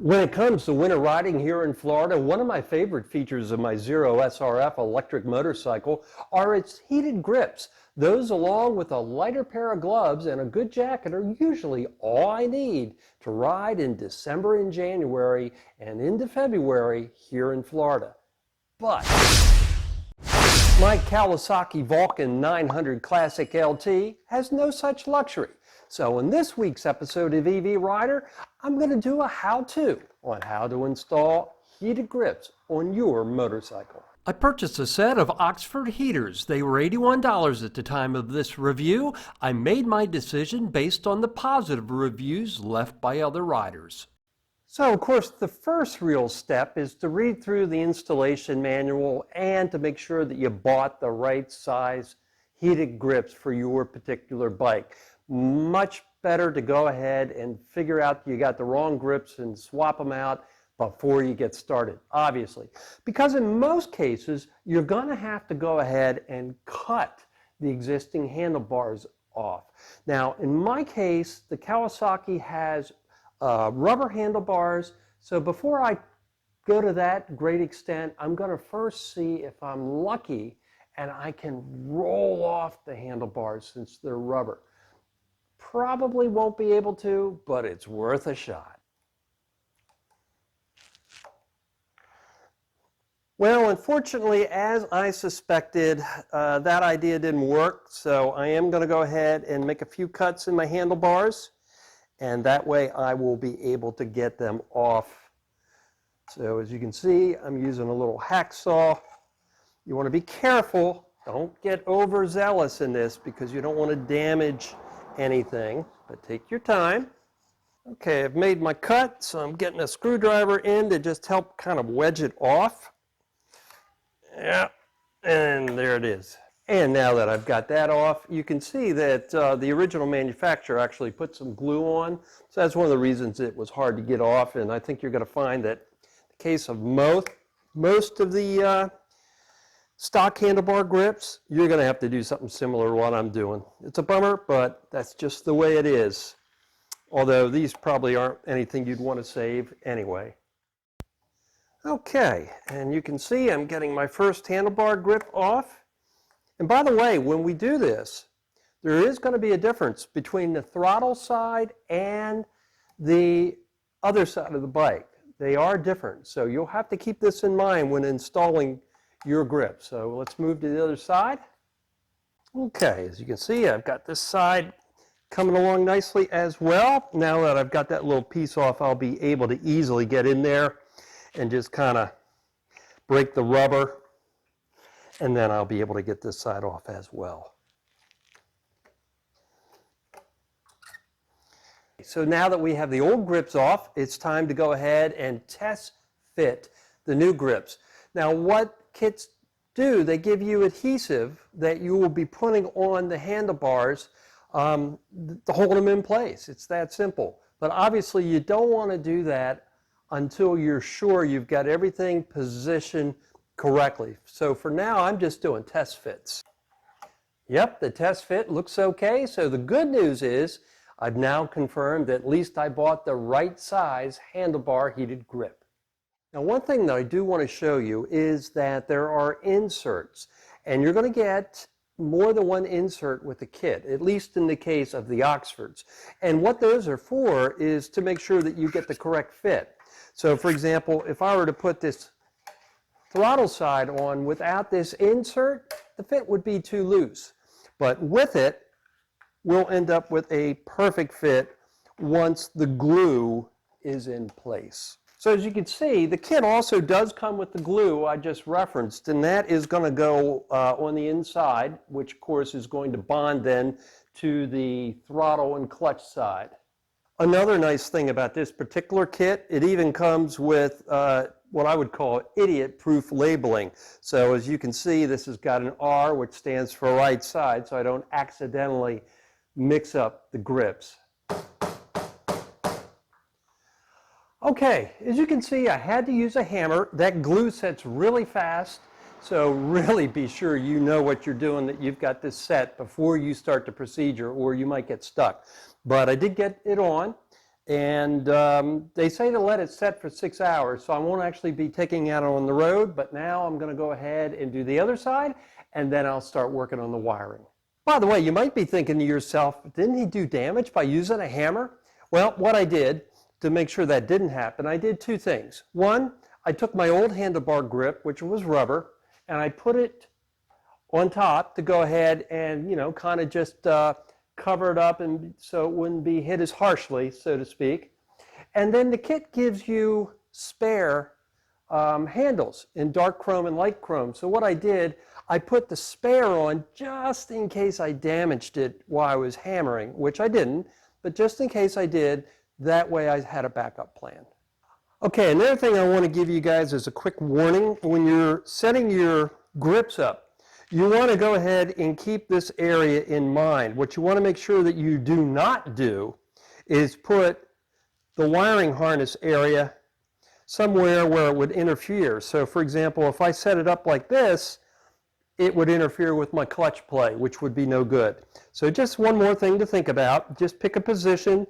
When it comes to winter riding here in Florida, one of my favorite features of my Zero SRF electric motorcycle are its heated grips. Those, along with a lighter pair of gloves and a good jacket, are usually all I need to ride in December and January and into February here in Florida. But my Kawasaki Vulcan 900 Classic LT has no such luxury. So in this week's episode of EV Rider, I'm going to do a how-to on how to install heated grips on your motorcycle. I purchased a set of Oxford heaters. They were $81 at the time of this review. I made my decision based on the positive reviews left by other riders. So, of course, the first real step is to read through the installation manual and to make sure that you bought the right size heated grips for your particular bike. Much better to go ahead and figure out you got the wrong grips and swap them out before you get started, obviously. Because in most cases, you're going to have to go ahead and cut the existing handlebars off. Now, in my case, the Kawasaki has rubber handlebars, so before I go to that great extent, I'm going to first see if I'm lucky and I can roll off the handlebars since they're rubber. Probably won't be able to, but it's worth a shot. Well, unfortunately, as I suspected, that idea didn't work, so I am going to go ahead and make a few cuts in my handlebars, and that way I will be able to get them off. So as you can see, I'm using a little hacksaw. You want to be careful. Don't get overzealous in this because you don't want to damage anything, but take your time. Okay, I've made my cut, so I'm getting a screwdriver in to just help kind of wedge it off. Yeah, and there it is. And now that I've got that off, you can see that the original manufacturer actually put some glue on, so that's one of the reasons it was hard to get off, and I think you're going to find that in the case of most of the stock handlebar grips, you're going to have to do something similar to what I'm doing. It's a bummer, but that's just the way it is. Although these probably aren't anything you'd want to save anyway. Okay, and you can see I'm getting my first handlebar grip off. And by the way, when we do this, there is going to be a difference between the throttle side and the other side of the bike. They are different, so you'll have to keep this in mind when installing your grip. So let's move to the other side. Okay, as you can see, I've got this side coming along nicely as well. Now that I've got that little piece off, I'll be able to easily get in there and just kind of break the rubber, and then I'll be able to get this side off as well. So now that we have the old grips off, it's time to go ahead and test fit the new grips. Now what kits do, they give you adhesive that you will be putting on the handlebars to hold them in place. It's that simple. But obviously you don't want to do that until you're sure you've got everything positioned correctly. So for now, I'm just doing test fits. Yep, the test fit looks okay. So the good news is I've now confirmed that at least I bought the right size handlebar heated grip. Now, one thing that I do want to show you is that there are inserts, and you're going to get more than one insert with the kit, at least in the case of the Oxfords. And what those are for is to make sure that you get the correct fit. So, for example, if I were to put this throttle side on without this insert, the fit would be too loose. But with it, we'll end up with a perfect fit once the glue is in place. So as you can see, the kit also does come with the glue I just referenced, and that is going to go on the inside, which of course is going to bond then to the throttle and clutch side. Another nice thing about this particular kit, it even comes with what I would call idiot-proof labeling. So as you can see, this has got an R, which stands for right side, so I don't accidentally mix up the grips. Okay, as you can see, I had to use a hammer. That glue sets really fast, so really be sure you know what you're doing, that you've got this set before you start the procedure, or you might get stuck. But I did get it on, And they say to let it set for 6 hours, so I won't actually be taking it out on the road, but now I'm going to go ahead and do the other side, and then I'll start working on the wiring. By the way, you might be thinking to yourself, didn't he do damage by using a hammer? Well, what I did to make sure that didn't happen, I did two things. One, I took my old handlebar grip, which was rubber, and I put it on top to go ahead and, kind of just cover it up and so it wouldn't be hit as harshly, so to speak. And then the kit gives you spare handles in dark chrome and light chrome. So what I did, I put the spare on just in case I damaged it while I was hammering, which I didn't, but just in case I did, that way I had a backup plan. Okay, another thing I want to give you guys is a quick warning. When you're setting your grips up, you want to go ahead and keep this area in mind. What you want to make sure that you do not do is put the wiring harness area somewhere where it would interfere. So for example, if I set it up like this, it would interfere with my clutch play, which would be no good. So just one more thing to think about. Just pick a position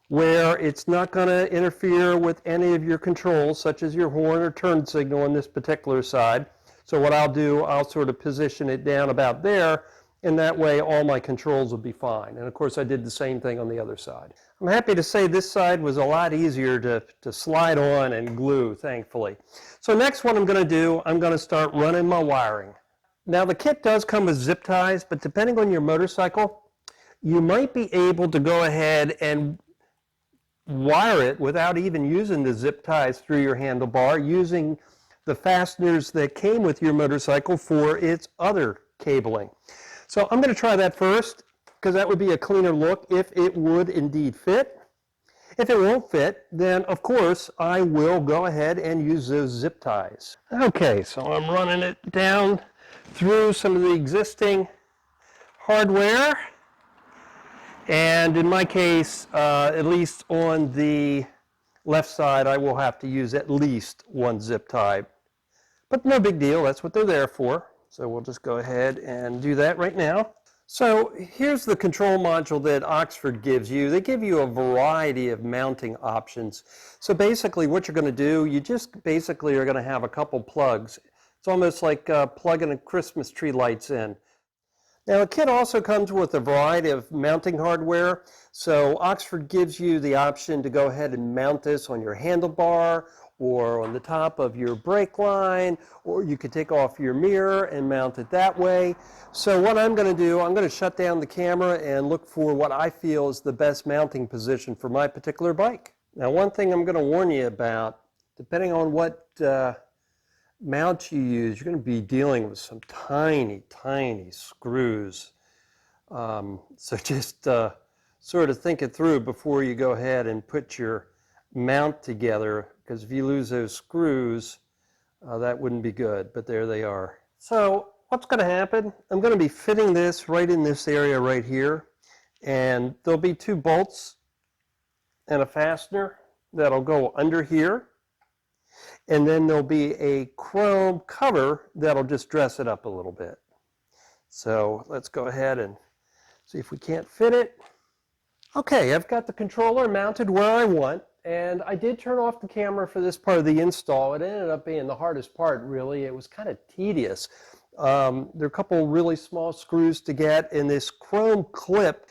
where it's not going to interfere with any of your controls, such as your horn or turn signal on this particular side. So what I'll do, I'll sort of position it down about there, and that way all my controls will be fine. And of course I did the same thing on the other side. I'm happy to say this side was a lot easier to slide on and glue, thankfully. So next what I'm going to do, I'm going to start running my wiring. Now the kit does come with zip ties, but depending on your motorcycle, you might be able to go ahead and wire it without even using the zip ties through your handlebar, using the fasteners that came with your motorcycle for its other cabling. So I'm going to try that first because that would be a cleaner look if it would indeed fit. If it won't fit, then of course I will go ahead and use those zip ties. Okay, so I'm running it down through some of the existing hardware, and in my case, at least on the left side, I will have to use at least one zip tie. But no big deal, that's what they're there for. So we'll just go ahead and do that right now. So here's the control module that Oxford gives you. They give you a variety of mounting options. So basically what you're going to do, you just basically are going to have a couple plugs. It's almost like plugging a Christmas tree lights in. Now, the kit also comes with a variety of mounting hardware. So Oxford gives you the option to go ahead and mount this on your handlebar or on the top of your brake line, or you could take off your mirror and mount it that way. So what I'm going to do, I'm going to shut down the camera and look for what I feel is the best mounting position for my particular bike. Now, one thing I'm going to warn you about, depending on what mount you use, you're going to be dealing with some tiny, tiny screws. So just sort of think it through before you go ahead and put your mount together, because if you lose those screws, that wouldn't be good, but there they are. So what's going to happen, I'm going to be fitting this right in this area right here, and there'll be two bolts and a fastener that'll go under here. And then there'll be a chrome cover that'll just dress it up a little bit. So let's go ahead and see if we can't fit it. Okay, I've got the controller mounted where I want, and I did turn off the camera for this part of the install. It ended up being the hardest part, really. It was kind of tedious. There are a couple really small screws to get, and this chrome clip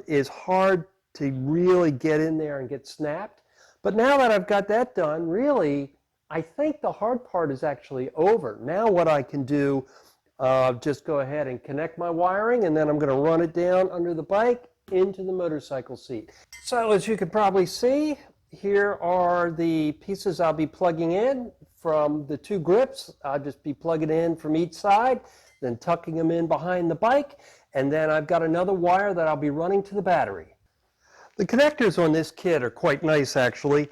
is hard to really get in there and get snapped. But now that I've got that done, really, I think the hard part is actually over. Now what I can do, just go ahead and connect my wiring, and then I'm going to run it down under the bike into the motorcycle seat. So as you can probably see, here are the pieces I'll be plugging in from the two grips. I'll just be plugging in from each side, then tucking them in behind the bike, and then I've got another wire that I'll be running to the battery. The connectors on this kit are quite nice, actually.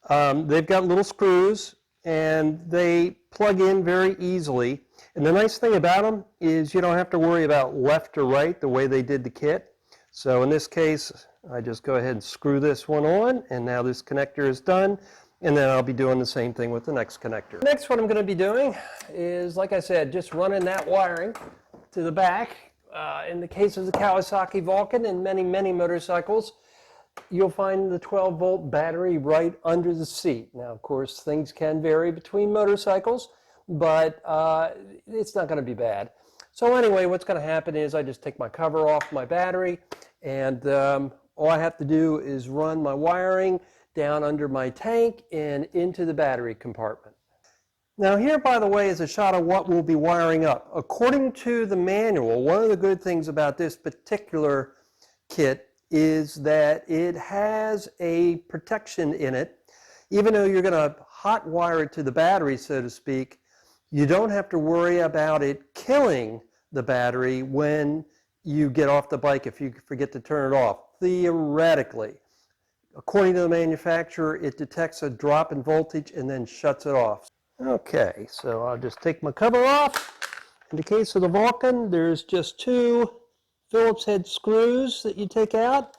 They've got little screws, and they plug in very easily. And the nice thing about them is you don't have to worry about left or right the way they did the kit. So in this case, I just go ahead and screw this one on, and now this connector is done. And then I'll be doing the same thing with the next connector. Next, what I'm going to be doing is, like I said, just running that wiring to the back. In the case of the Kawasaki Vulcan and many, many motorcycles, you'll find the 12-volt battery right under the seat. Now, of course, things can vary between motorcycles, but it's not going to be bad. So anyway, what's going to happen is I just take my cover off my battery, and all I have to do is run my wiring down under my tank and into the battery compartment. Now here, by the way, is a shot of what we'll be wiring up. According to the manual, one of the good things about this particular kit is that it has a protection in it. Even though you're going to hot wire it to the battery, so to speak, you don't have to worry about it killing the battery when you get off the bike if you forget to turn it off. Theoretically, according to the manufacturer, it detects a drop in voltage and then shuts it off. Okay, so I'll just take my cover off. In the case of the Vulcan, there's just 2 Phillips head screws that you take out.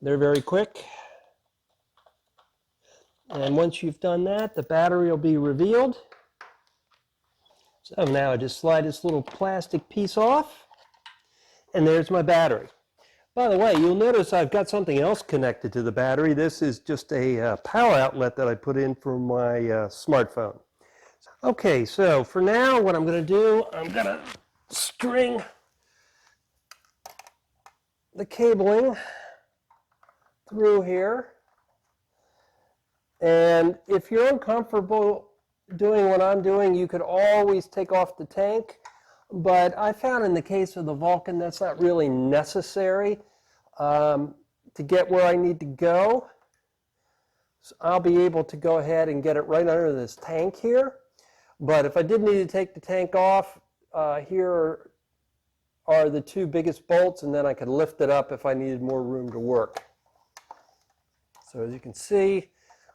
They're very quick. And once you've done that, the battery will be revealed. So now I just slide this little plastic piece off, and there's my battery. By the way, you'll notice I've got something else connected to the battery. This is just a power outlet that I put in for my smartphone. Okay, so for now, what I'm going to do, I'm going to string the cabling through here. And if you're uncomfortable doing what I'm doing, you could always take off the tank. But I found in the case of the Vulcan, that's not really necessary to get where I need to go. So I'll be able to go ahead and get it right under this tank here. But if I did need to take the tank off, here are the 2 biggest bolts, and then I could lift it up if I needed more room to work. So as you can see,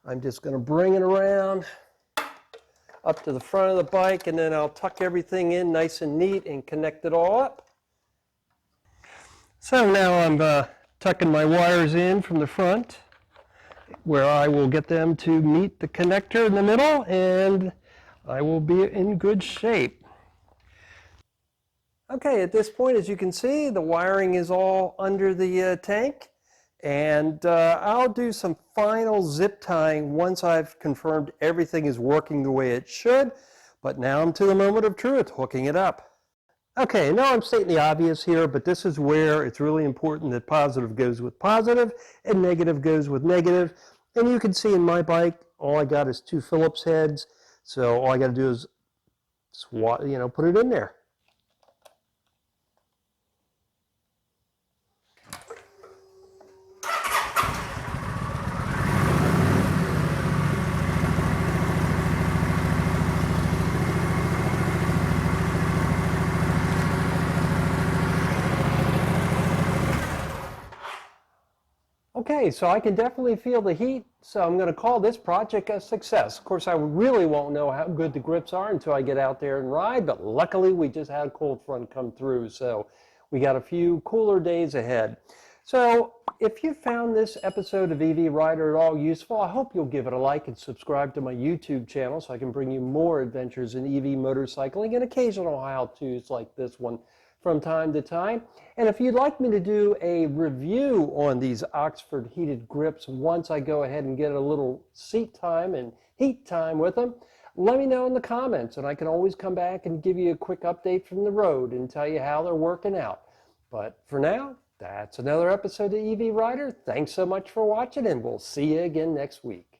I'm just going to bring it around up to the front of the bike, and then I'll tuck everything in nice and neat and connect it all up. So now I'm tucking my wires in from the front, where I will get them to meet the connector in the middle, and I will be in good shape. Okay, at this point, as you can see, the wiring is all under the tank, and I'll do some final zip tying once I've confirmed everything is working the way it should. But now I'm to the moment of truth, hooking it up. Okay, now I'm stating the obvious here, but this is where it's really important that positive goes with positive and negative goes with negative. And you can see in my bike, all I got is 2 Phillips heads, so all I got to do is put it in there. Okay, so I can definitely feel the heat, so I'm going to call this project a success. Of course, I really won't know how good the grips are until I get out there and ride, but luckily we just had a cold front come through, so we got a few cooler days ahead. So if you found this episode of EV Rider at all useful, I hope you'll give it a like and subscribe to my YouTube channel so I can bring you more adventures in EV motorcycling and occasional how-tos like this one from time to time. And if you'd like me to do a review on these Oxford heated grips once I go ahead and get a little seat time and heat time with them, let me know in the comments, and I can always come back and give you a quick update from the road and tell you how they're working out. But for now, that's another episode of EV Rider. Thanks so much for watching, and we'll see you again next week.